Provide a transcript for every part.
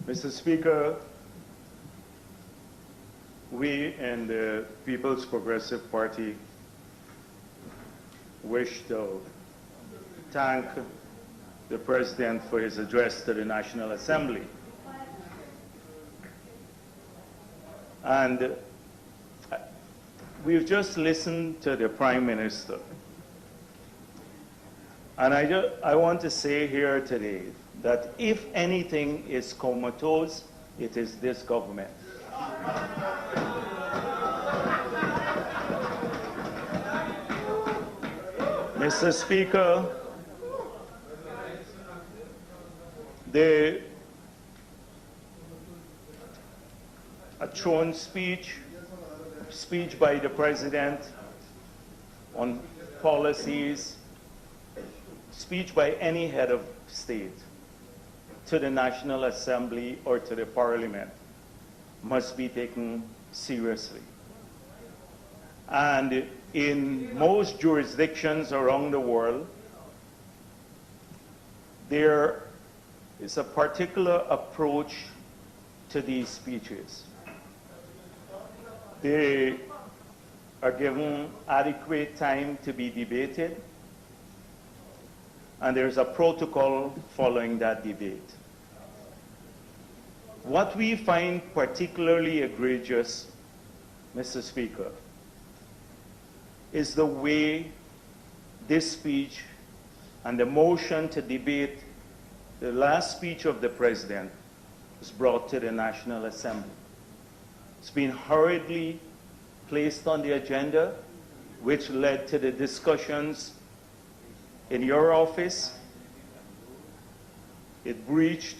Mr. Speaker, we in the People's Progressive Party wish to thank the President for his address to the National Assembly. And we've just listened to the Prime Minister. And I want to say here today that if anything is comatose, it is this government. Mr. Speaker, a throne speech by the President on policies, speech by any head of state to the National Assembly or to the Parliament must be taken seriously. And in most jurisdictions around the world, there is a particular approach to these speeches. They are given adequate time to be debated, and there's a protocol following that debate. What we find particularly egregious, Mr. Speaker, is the way this speech and the motion to debate the last speech of the President was brought to the National Assembly. It's been hurriedly placed on the agenda, which led to the discussions in your office. It breached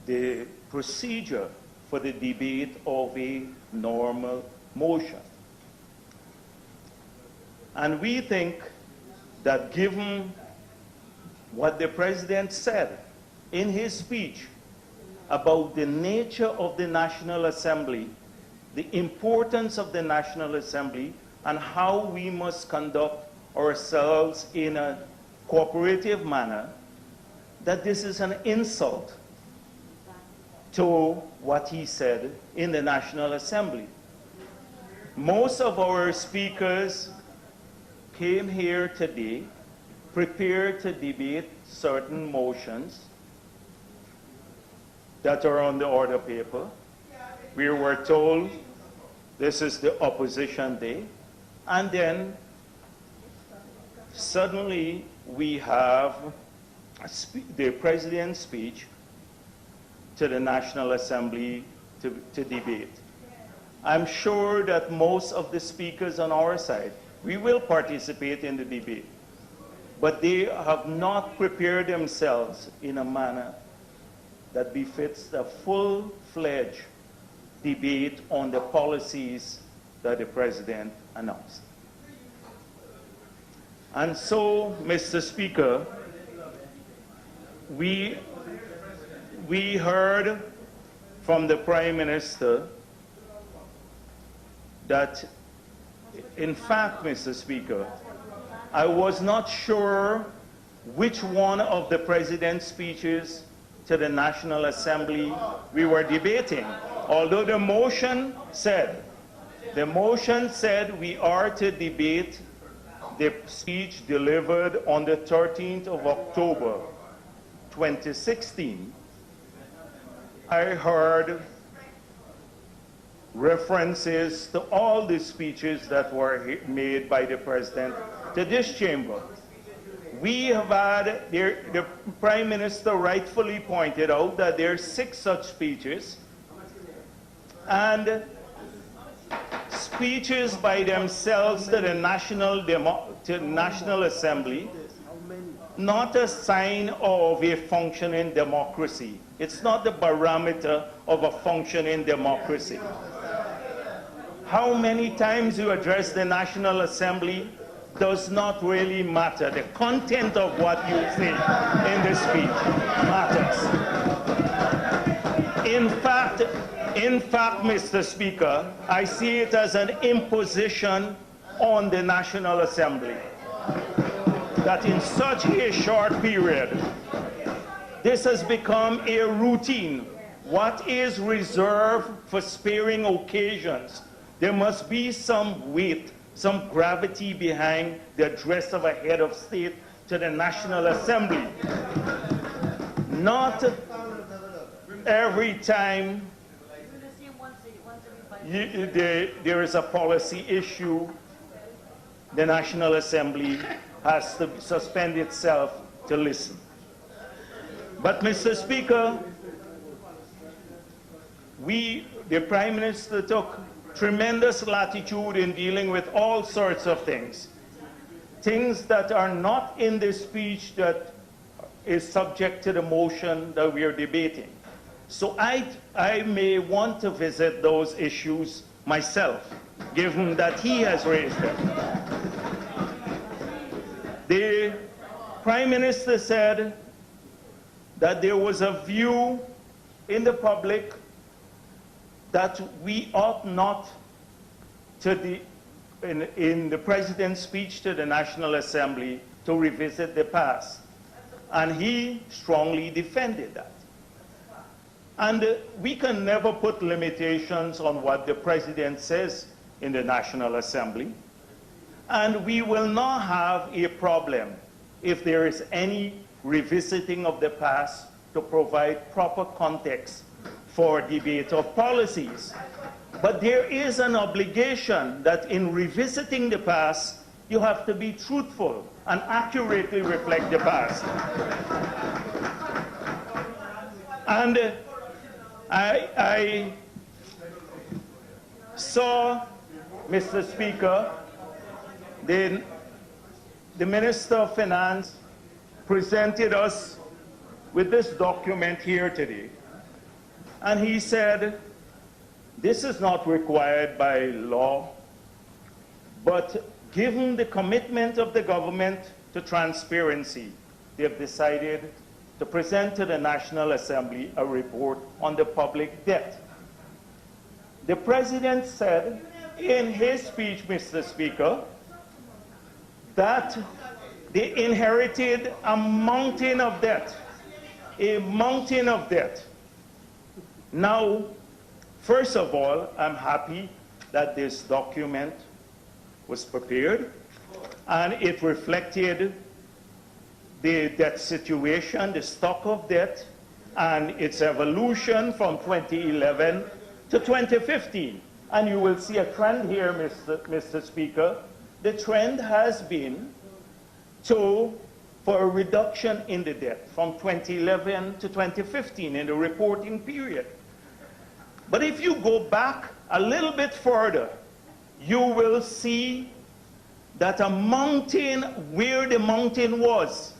the procedure for the debate of a normal motion. And we think that given what the President said in his speech about the nature of the National Assembly, the importance of the National Assembly, and how we must conduct ourselves in a cooperative manner, that this is an insult to what he said in the National Assembly. Most of our speakers came here today prepared to debate certain motions that are on the order paper. We were told this is the opposition day, and then suddenly we have the President's speech to the National Assembly to debate. I'm sure that most of the speakers on our side, we will participate in the debate, but they have not prepared themselves in a manner that befits the full-fledged debate on the policies that the President announced. And so, Mr. Speaker, we heard from the Prime Minister that, in fact, Mr. Speaker, I was not sure which one of the President's speeches to the National Assembly we were debating, although the motion said we are to debate the speech delivered on the 13th of October 2016. I heard references to all the speeches that were made by the President to this chamber. We have had, the Prime Minister rightfully pointed out that there are 6 such speeches, and speeches by themselves to the National Assembly, not a sign of a functioning democracy. It's not the barometer of a functioning democracy. How many times you address the National Assembly does not really matter. The content of what you say in the speech matters. In fact, Mr. Speaker, I see it as an imposition on the National Assembly that in such a short period, this has become a routine what is reserved for sparing occasions, there must be some weight, some gravity behind the address of a head of state to the National Assembly. Not every time there is a policy issue, the National Assembly has to suspend itself to listen. But, Mr. Speaker, the Prime Minister took tremendous latitude in dealing with all sorts of things. Things that are not in the speech that is subject to the motion that we are debating. So I may want to visit those issues myself, given that he has raised them. The Prime Minister said that there was a view in the public that we ought not to, in the President's speech to the National Assembly, to revisit the past. And he strongly defended that. And we can never put limitations on what the President says in the National Assembly. And we will not have a problem if there is any revisiting of the past to provide proper context for debate of policies. But there is an obligation that in revisiting the past, you have to be truthful and accurately reflect the past. And I saw, Mr. Speaker, the Minister of Finance presented us with this document here today. And he said, this is not required by law, but given the commitment of the government to transparency, they have decided to present to the National Assembly a report on the public debt. The President said in his speech, Mr. Speaker, that they inherited a mountain of debt, a mountain of debt. Now, first of all, I'm happy that this document was prepared and it reflected the debt situation, the stock of debt, and its evolution from 2011 to 2015. And you will see a trend here, Mr. Speaker. The trend has been for a reduction in the debt from 2011 to 2015 in the reporting period. But if you go back a little bit further, you will see that a mountain, where the mountain was,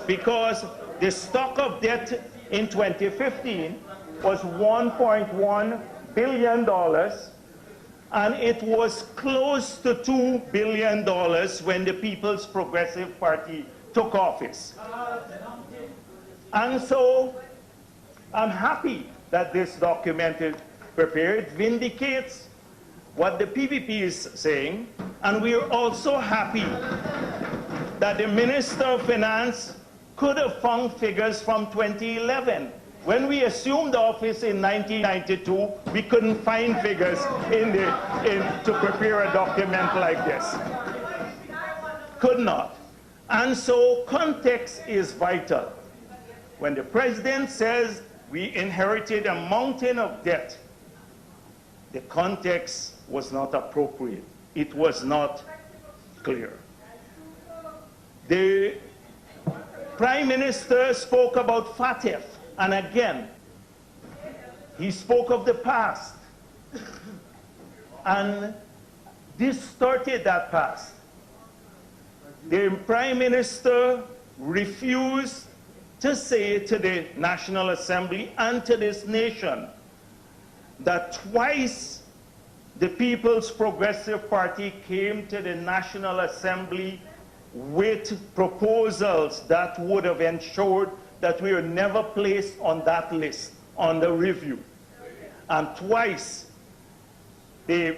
because the stock of debt in 2015 was $1.1 billion, and it was close to $2 billion when the People's Progressive Party took office. And so I'm happy that this document is prepared. It vindicates what the PPP is saying, and we are also happy that the Minister of Finance could have found figures from 2011. When we assumed office in 1992, we couldn't find figures to prepare a document like this. Could not. And so context is vital. When the President says we inherited a mountain of debt, the context was not appropriate. It was not clear. The Prime Minister spoke about FATF, and again, he spoke of the past and distorted that past. The Prime Minister refused to say to the National Assembly and to this nation that twice the People's Progressive Party came to the National Assembly with proposals that would have ensured that we were never placed on that list, on the review. And twice, in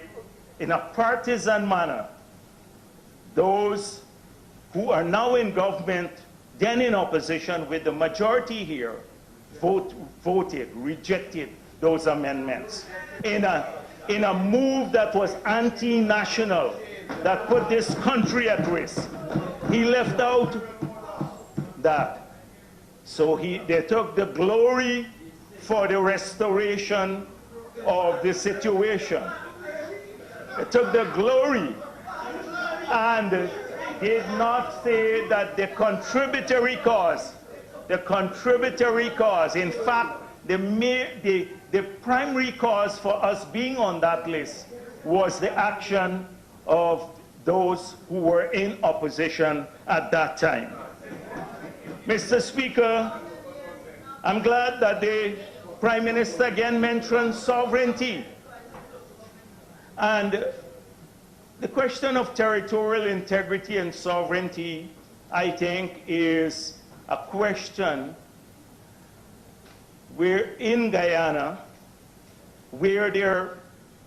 a partisan manner, those who are now in government, then in opposition with the majority here, rejected those amendments in a move that was anti-national, that put this country at risk. He left out that. So they took the glory for the restoration of the situation. They took the glory and did not say that the contributory cause, in fact, the primary cause for us being on that list was the action of those who were in opposition at that time. Mr. Speaker, I'm glad that the Prime Minister again mentioned sovereignty. And the question of territorial integrity and sovereignty, I think, is a question where in Guyana, where there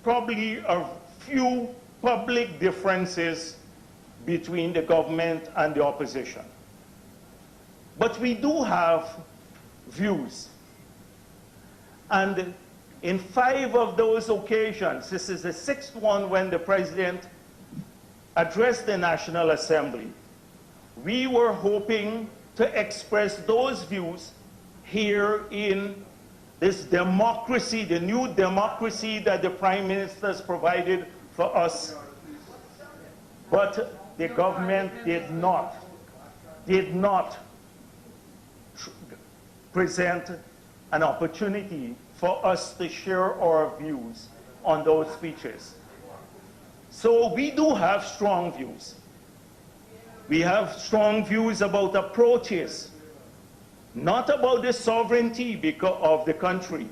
probably are few public differences between the government and the opposition. But we do have views. And in 5 of those occasions, this is the 6th one when the President addressed the National Assembly, we were hoping to express those views here in this democracy, the new democracy that the Prime Minister has provided for us. But the government did not present an opportunity for us to share our views on those speeches. So we do have strong views. We have strong views about approaches, not about the sovereignty of the country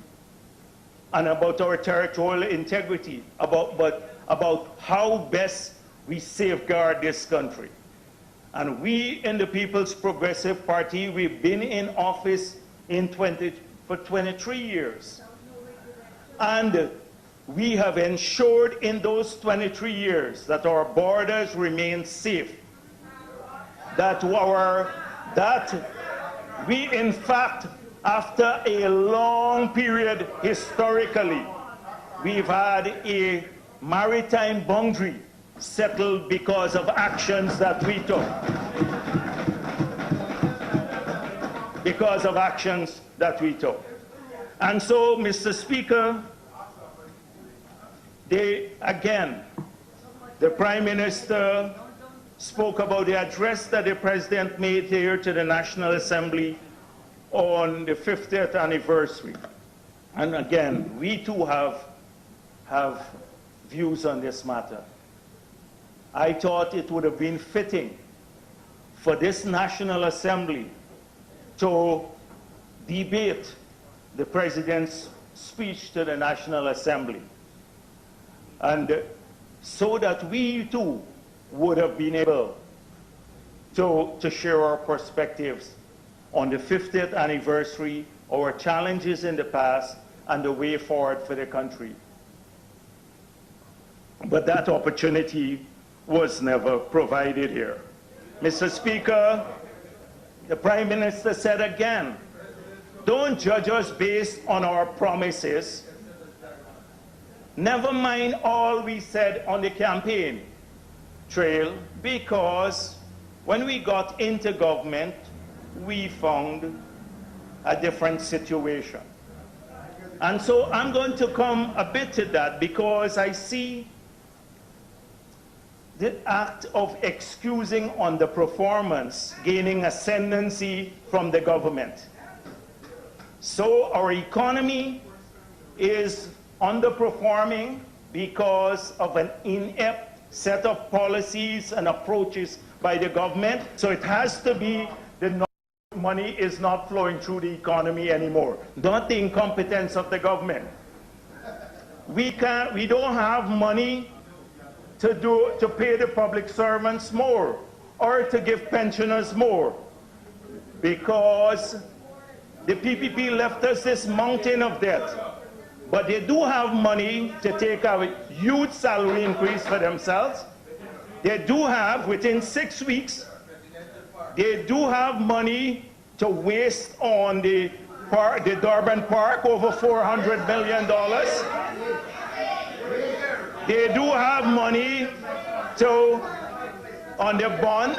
and about our territorial integrity, but about how best we safeguard this country. And we in the People's Progressive Party, we've been in office for 23 years. And we have ensured in those 23 years that our borders remain safe, that we, in fact, after a long period historically, we've had a maritime boundary settled because of actions that we took. And so, Mr. Speaker, again, the Prime Minister spoke about the address that the President made here to the National Assembly on the 50th anniversary. And again, we too have views on this matter. I thought it would have been fitting for this National Assembly to debate the President's speech to the National Assembly, and so that we too would have been able to share our perspectives on the 50th anniversary, our challenges in the past, and the way forward for the country. But that opportunity was never provided here. Mr. Speaker, the Prime Minister said again, don't judge us based on our promises. Never mind all we said on the campaign trail, because when we got into government, we found a different situation. And so I'm going to come a bit to that, because I see the act of excusing underperformance gaining ascendancy from the government. So our economy is underperforming because of an inept set of policies and approaches by the government. So it has to be the money is not flowing through the economy anymore, not the incompetence of the government. We don't have money to pay the public servants more or to give pensioners more, because the PPP left us this mountain of debt. But they do have money to take a huge salary increase for themselves. They do have, within 6 weeks, they do have money to waste on the the Durban Park, over $400 million. They do have money on the bond.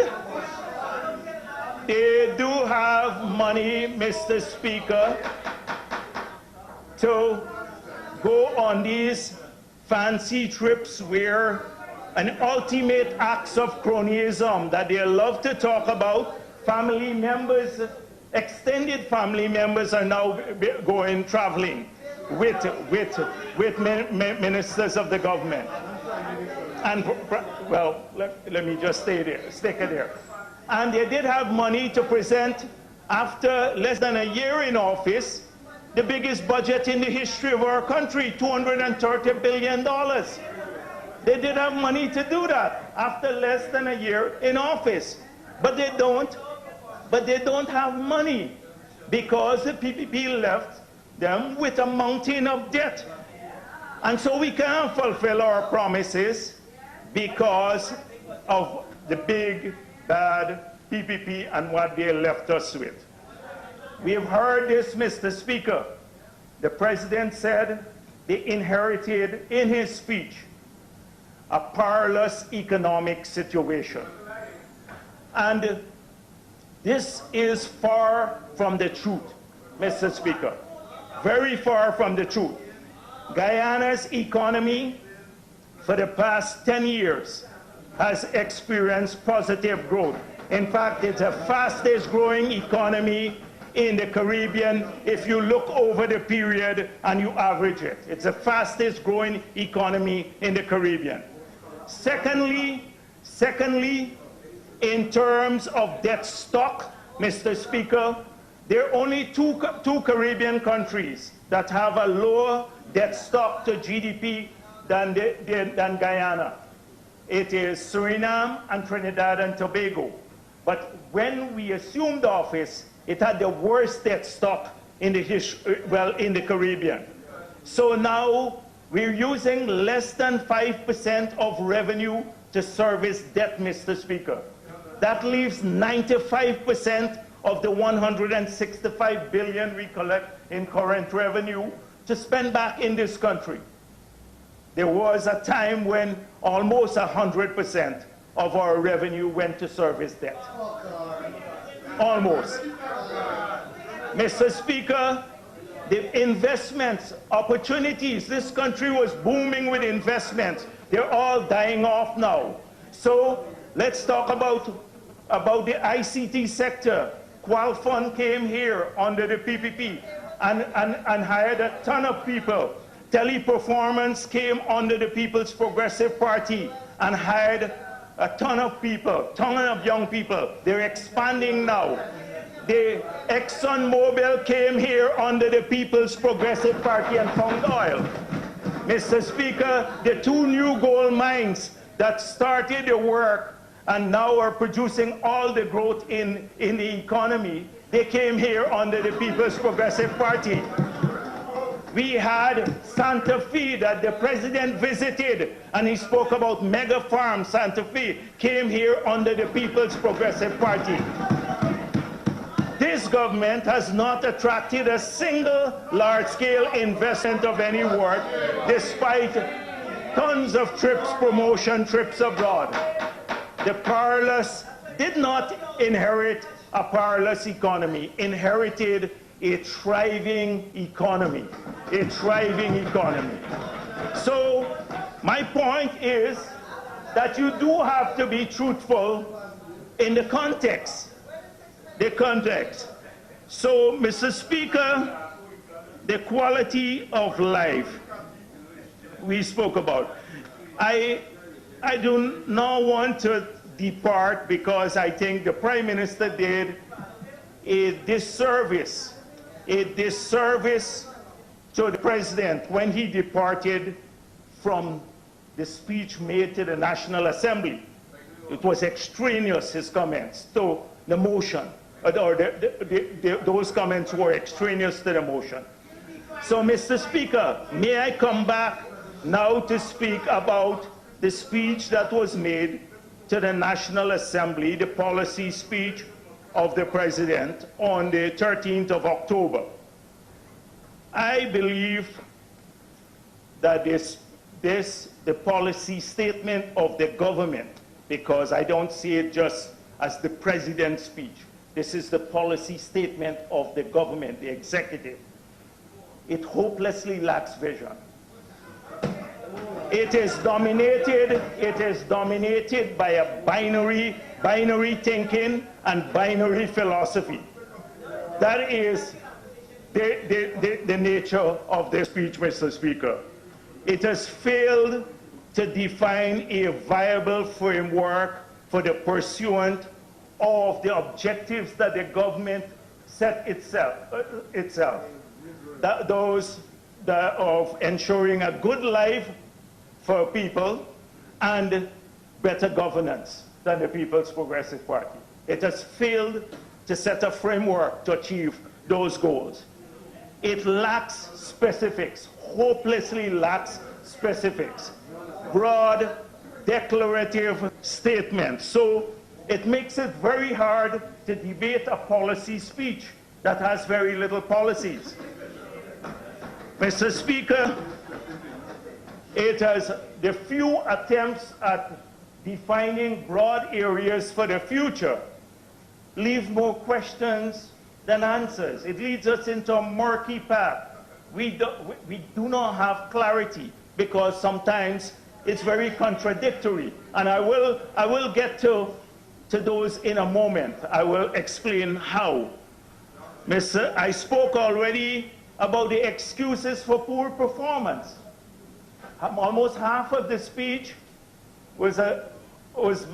They do have money, Mr. Speaker, to go on these fancy trips where an ultimate acts of cronyism that they love to talk about. Family members, extended family members are now going traveling with ministers of the government. And, well, let me just stick it there. And they did have money to present, after less than a year in office, the biggest budget in the history of our country, $230 billion. They did have money to do that after less than a year in office. But they don't have money because the PPP left them with a mountain of debt. And so we can't fulfill our promises because of the big, bad PPP and what they left us with. We have heard this, Mr. Speaker. The President said they inherited, in his speech, a perilous economic situation. And this is far from the truth, Mr. Speaker. Very far from the truth. Guyana's economy for the past 10 years has experienced positive growth. In fact, it's the fastest growing economy in the Caribbean if you look over the period and you average it. It's the fastest growing economy in the Caribbean. Secondly, in terms of debt stock, Mr. Speaker, there are only two Caribbean countries that have a lower debt stock to GDP than Guyana. It is Suriname and Trinidad and Tobago. But when we assumed office, it had the worst debt stock in the Caribbean. So now we're using less than 5% of revenue to service debt, Mr. Speaker. That leaves 95% of the $165 billion we collect in current revenue to spend back in this country. There was a time when almost 100% of our revenue went to service debt. Almost. Mr. Speaker, the investments, opportunities, this country was booming with investments. They're all dying off now. So let's talk about the ICT sector. Qualfund came here under the PPP and hired a ton of people. Teleperformance came under the People's Progressive Party and hired a ton of people, ton of young people. They're expanding now. The ExxonMobil came here under the People's Progressive Party and found oil. Mr. Speaker, the two new gold mines that started the work and now are producing all the growth in the economy, they came here under the People's Progressive Party. We had Santa Fe that the President visited, and he spoke about mega farm. Santa Fe came here under the People's Progressive Party. This government has not attracted a single large-scale investment of any worth, despite tons of trips, promotion trips abroad. The perilous did not inherit a perilous economy, inherited a thriving economy, a thriving economy. So my point is that you do have to be truthful in the context. So, Mr. Speaker, the quality of life we spoke about. I do not want to depart because I think the Prime Minister did a disservice to the President when he departed from the speech made to the National Assembly. It was extraneous, his comments, to the motion, or those comments were extraneous to the motion. So, Mr. Speaker, may I come back now to speak about the speech that was made to the National Assembly, the policy speech of the President on the 13th of October. I believe that the policy statement of the government, because I don't see it just as the president's speech. This is the policy statement of the government, the executive. It hopelessly lacks vision. It is dominated by a binary thinking and binary philosophy. That is the nature of the speech, Mr. Speaker. It has failed to define a viable framework for the pursuit of the objectives that the government set itself. Those of ensuring a good life for people and better governance than the People's Progressive Party. It has failed to set a framework to achieve those goals. It lacks specifics, hopelessly lacks specifics, broad declarative statements. So it makes it very hard to debate a policy speech that has very little policies. Mr. Speaker, it has the few attempts at defining broad areas for the future leave more questions than answers. It leads us into a murky path. We do not have clarity because sometimes it's very contradictory. And I will get to those in a moment. I will explain how. I spoke already about the excuses for poor performance. Almost half of the speech was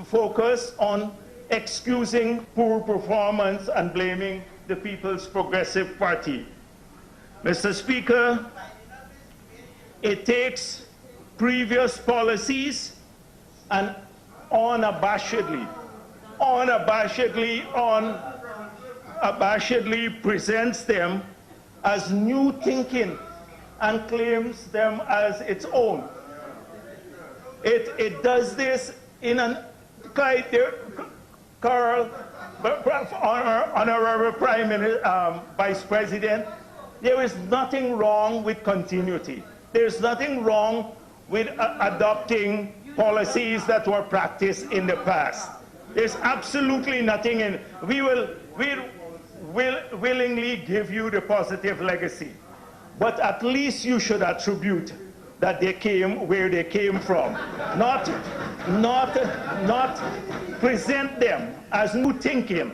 focused on excusing poor performance and blaming the People's Progressive Party. Mr. Speaker, it takes previous policies and unabashedly presents them as new thinking and claims them as its own. It does this in an Carl, Honorable Prime Minister, Vice President, there is nothing wrong with continuity. There's nothing wrong with adopting policies that were practiced in the past. There's absolutely nothing in. We'll willingly give you the positive legacy, but at least you should attribute that they came where they came from, not present them as new thinking,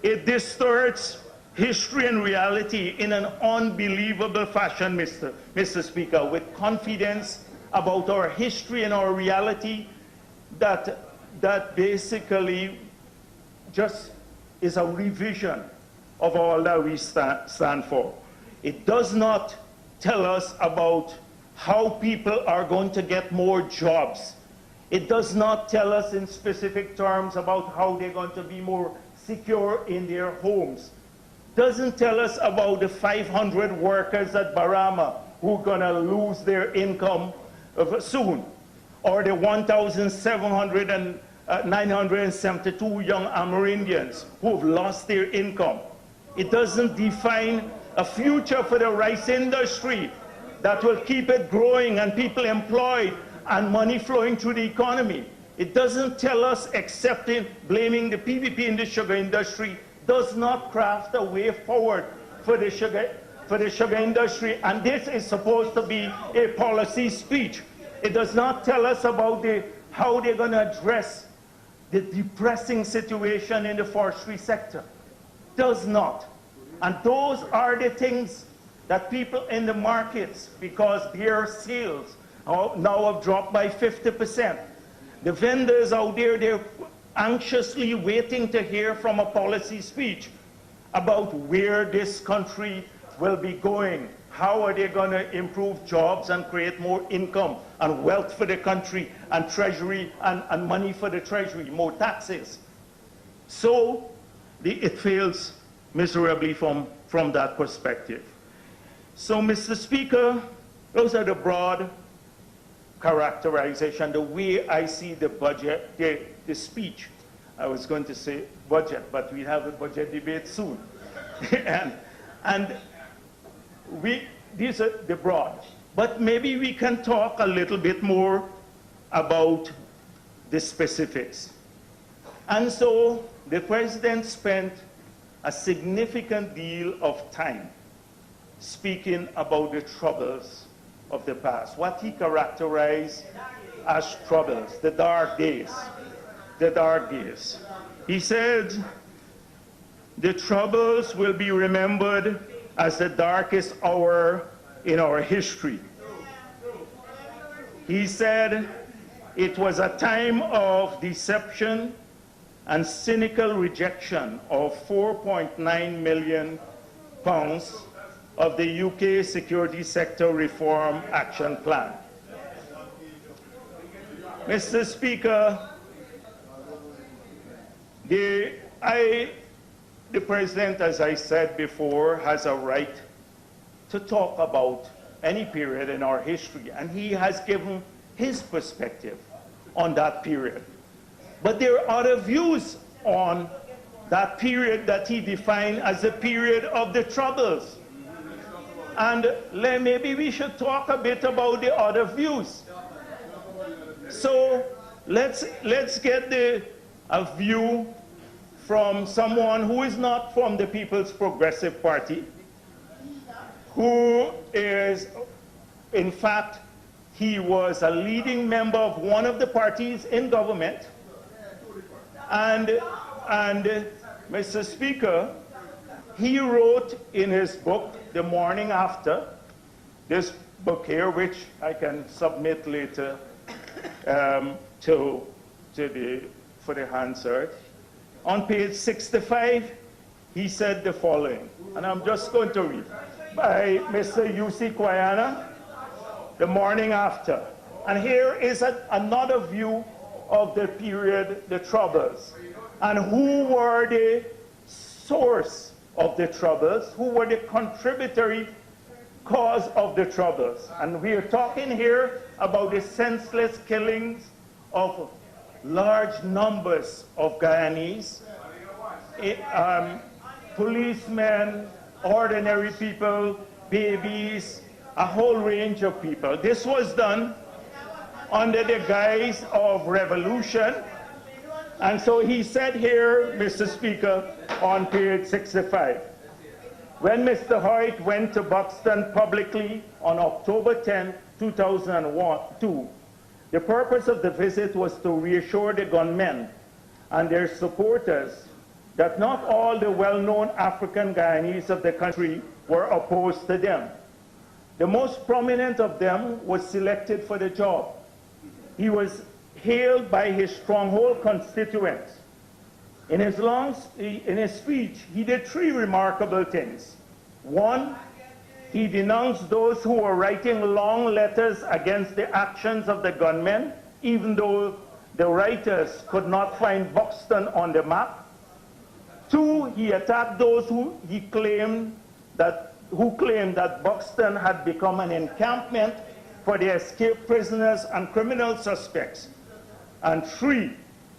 It distorts history and reality in an unbelievable fashion, Mr. Speaker, with confidence about our history and our reality that basically just is a revision of all that we stand for. It does not tell us about how people are going to get more jobs. It does not tell us in specific terms about how they're going to be more secure in their homes. Doesn't tell us about the 500 workers at Barama who are going to lose their income soon, or the 1,700 and 972 young Amerindians who have lost their income. It doesn't define a future for the rice industry that will keep it growing and people employed and money flowing through the economy. It doesn't tell us, except in blaming the PVP in the sugar industry, does not craft a way forward for the sugar industry, and this is supposed to be a policy speech. It does not tell us about how they're going to address the depressing situation in the forestry sector. Does not. And those are the things that people in the markets, because their sales now have dropped by 50%. The vendors out there, they're anxiously waiting to hear from a policy speech about where this country will be going. How are they going to improve jobs and create more income and wealth for the country and treasury and money for the treasury, more taxes. So it fails miserably from that perspective. So, Mr. Speaker, those are the broad characterization, the way I see the budget, the speech. I was going to say budget, but we have a budget debate soon. And these are the broad. But maybe we can talk a little bit more about the specifics. And so the president spent a significant deal of time speaking about the troubles of the past, what he characterized as troubles, the dark days, the dark days. He said, the troubles will be remembered as the darkest hour in our history. He said, it was a time of deception and cynical rejection of £4.9 million of the UK Security Sector Reform Action Plan. Mr. Speaker, the President, as I said before, has a right to talk about any period in our history, and he has given his perspective on that period. But there are other views on that period that he defined as the period of the Troubles. And maybe we should talk a bit about the other views. So let's get a view from someone who is not from the People's Progressive Party, who is, in fact, he was a leading member of one of the parties in government. And Mr. Speaker, he wrote in his book, The Morning After, this book here, which I can submit later for the Hansard. On page 65, he said the following, and I'm just going to read, by Mr. U.C. Quayana, The Morning After. And here is another view of the period, the Troubles, and who were the source of the Troubles, who were the contributory cause of the Troubles. And we are talking here about the senseless killings of large numbers of Guyanese, policemen, ordinary people, babies, a whole range of people. This was done under the guise of revolution. And so he said here, Mr. Speaker, on page 65, when Mr. Hoyt went to Buxton publicly on October 10, 2002, the purpose of the visit was to reassure the gunmen and their supporters that not all the well-known African Guyanese of the country were opposed to them. The most prominent of them was selected for the job. He was hailed by his stronghold constituents. In his speech, he did three remarkable things. One, he denounced those who were writing long letters against the actions of the gunmen, even though the writers could not find Buxton on the map. Two, he attacked those who claimed that Buxton had become an encampment for the escaped prisoners and criminal suspects. And three,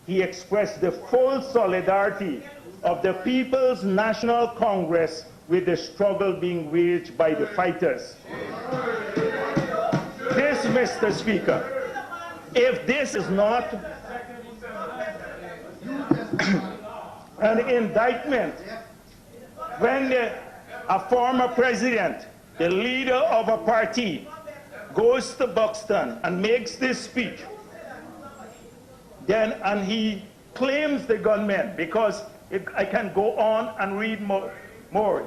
he expressed the full solidarity of the People's National Congress with the struggle being waged by the fighters. This, Mr. Speaker, if this is not an indictment, when a former president, the leader of a party, goes to Buxton and makes this speech, and he claims the gunmen, because I can go on and read more.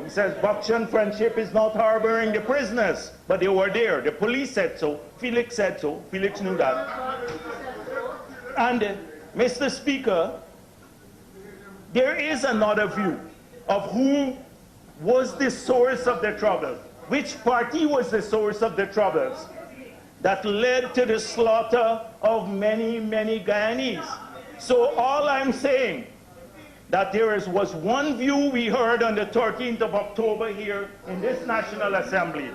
He says, Buxton Friendship is not harboring the prisoners, but they were there. The police said so. Felix said so. Felix knew that. And Mr. Speaker, there is another view of who was the source of the trouble. Which party was the source of the troubles that led to the slaughter of many, many Guyanese? So all I'm saying, that there was one view we heard on the 13th of October here in this National Assembly,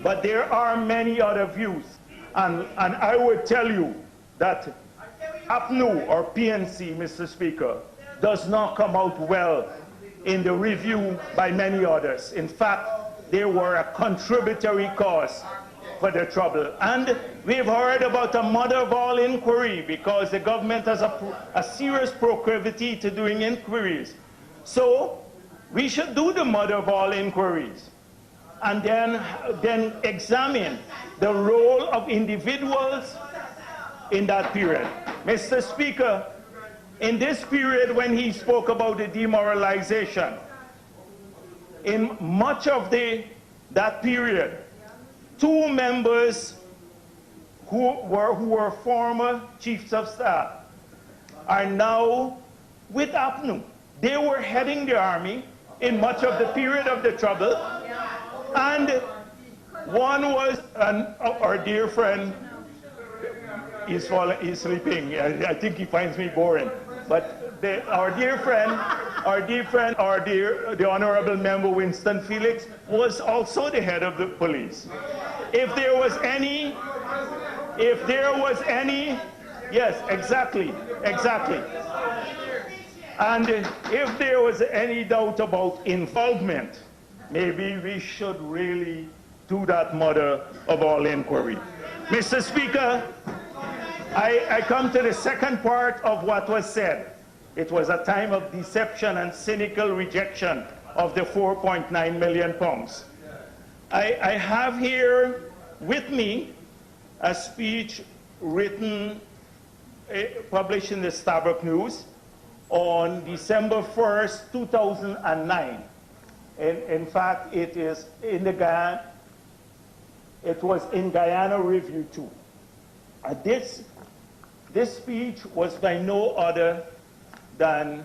but there are many other views. And I would tell you that APNU or PNC, Mr. Speaker, does not come out well in the review by many others. In fact, they were a contributory cause for the trouble. And we've heard about a mother of all inquiry because the government has a serious proclivity to doing inquiries. So we should do the mother of all inquiries and then examine the role of individuals in that period. Mr. Speaker, in this period when he spoke about the demoralization, in much of that period, two members who were former chiefs of staff are now with APNU. They were heading the army in much of the period of the trouble, and one was our dear friend. He's sleeping. I think he finds me boring. But the Honorable Member Winston Felix was also the head of the police. If there was any, yes, exactly. And if there was any doubt about involvement, maybe we should really do that mother of all inquiry. Mr. Speaker, I come to the second part of what was said. It was a time of deception and cynical rejection of the 4.9 million pounds. I have here with me a speech written, published in the Stabroek News on December 1st, 2009. In fact, it is in the Guyana, it was in Guyana Review too. This speech was by no other than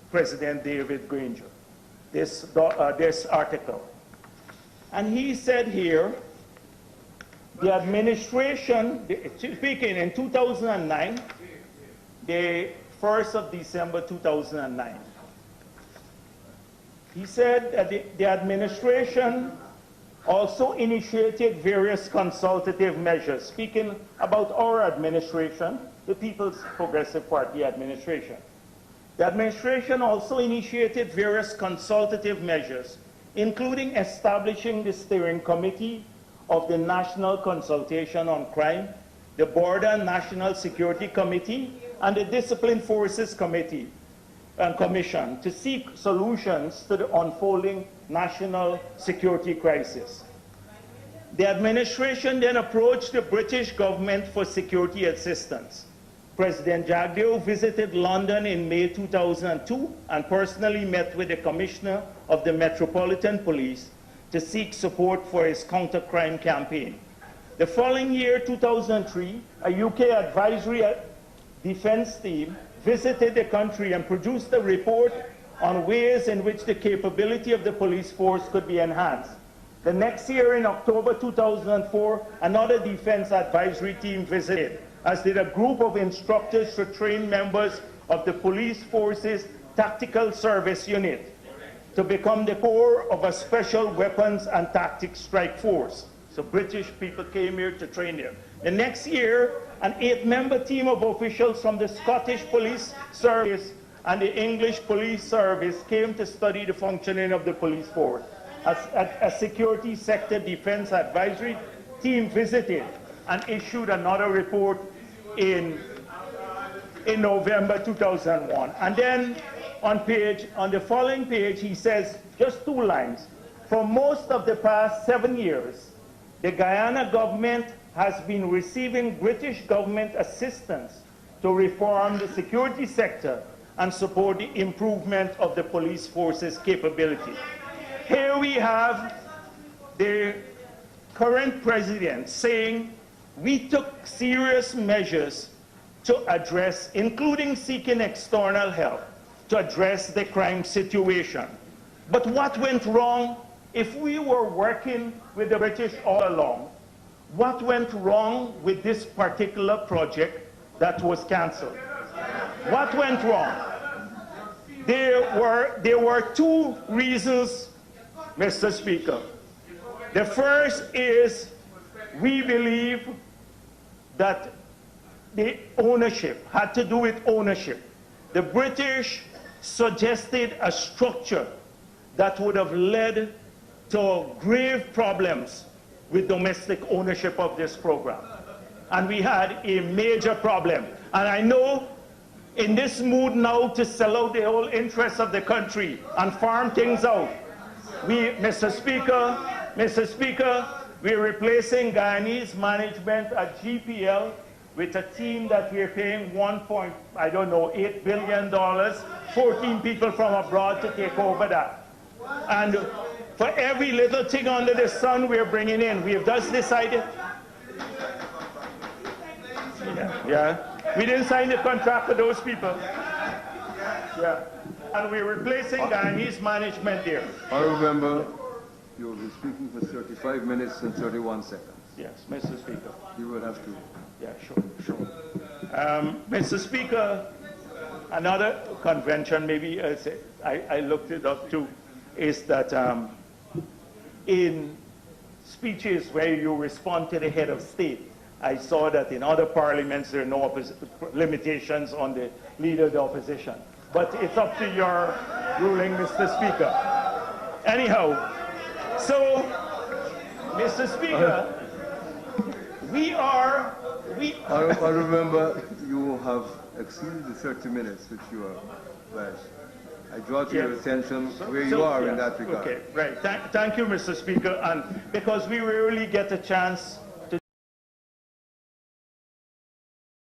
President David Granger, this article. And he said here, the administration, speaking in 2009, the 1st of December 2009, he said that the administration also initiated various consultative measures. Speaking about our administration, the People's Progressive Party administration. The administration also initiated various consultative measures, including establishing the steering committee of the National Consultation on Crime, the Border National Security Committee, and the Disciplined Forces Committee and Commission to seek solutions to the unfolding national security crisis. The administration then approached the British government for security assistance. President Jagdeo visited London in May 2002 and personally met with the Commissioner of the Metropolitan Police to seek support for his counter-crime campaign. The following year, 2003, a UK advisory defense team visited the country and produced a report on ways in which the capability of the police force could be enhanced. The next year, in October 2004, another defense advisory team visited, as did a group of instructors to train members of the police force's tactical service unit to become the core of a special weapons and tactics strike force. So British people came here to train them. The next year, an 8-member team of officials from the Scottish Police Service and the English Police Service came to study the functioning of the police force. A security sector defense advisory team visited and issued another report in November 2001. And then on the following page, he says, just 2 lines, for most of the past 7 years, the Guyana government has been receiving British government assistance to reform the security sector and support the improvement of the police force's capability. Here we have the current president saying we took serious measures to address, including seeking external help, to address the crime situation. But what went wrong? If we were working with the British all along, what went wrong with this particular project that was cancelled? What went wrong? There were 2 reasons, Mr. Speaker. The first is we believe that the ownership had to do with ownership. The British suggested a structure that would have led to grave problems with domestic ownership of this program. And we had a major problem. And I know in this mood now to sell out the whole interest of the country and farm things out, Mr. Speaker, we're replacing Guyanese management at GPL with a team that we're paying $8 billion, 14 people from abroad to take over that. And for every little thing under the sun we're bringing in, we have just decided. Yeah. We didn't sign the contract with those people. Yeah. And we're replacing Guyanese management there. Honourable Member, you will be speaking for 35 minutes and 31 seconds. Yes, Mr. Speaker. You will have to. Yeah, sure. Mr. Speaker, another convention, maybe I looked it up too, is that in speeches where you respond to the head of state, I saw that in other parliaments there are no limitations on the leader of the opposition. But it's up to your ruling, Mr. Speaker. Anyhow, so, Mr. Speaker, I remember you have exceeded the 30 minutes which you are pledged. I draw to your attention where you are in that regard. Okay, right. Thank you, Mr. Speaker. And because we rarely get a chance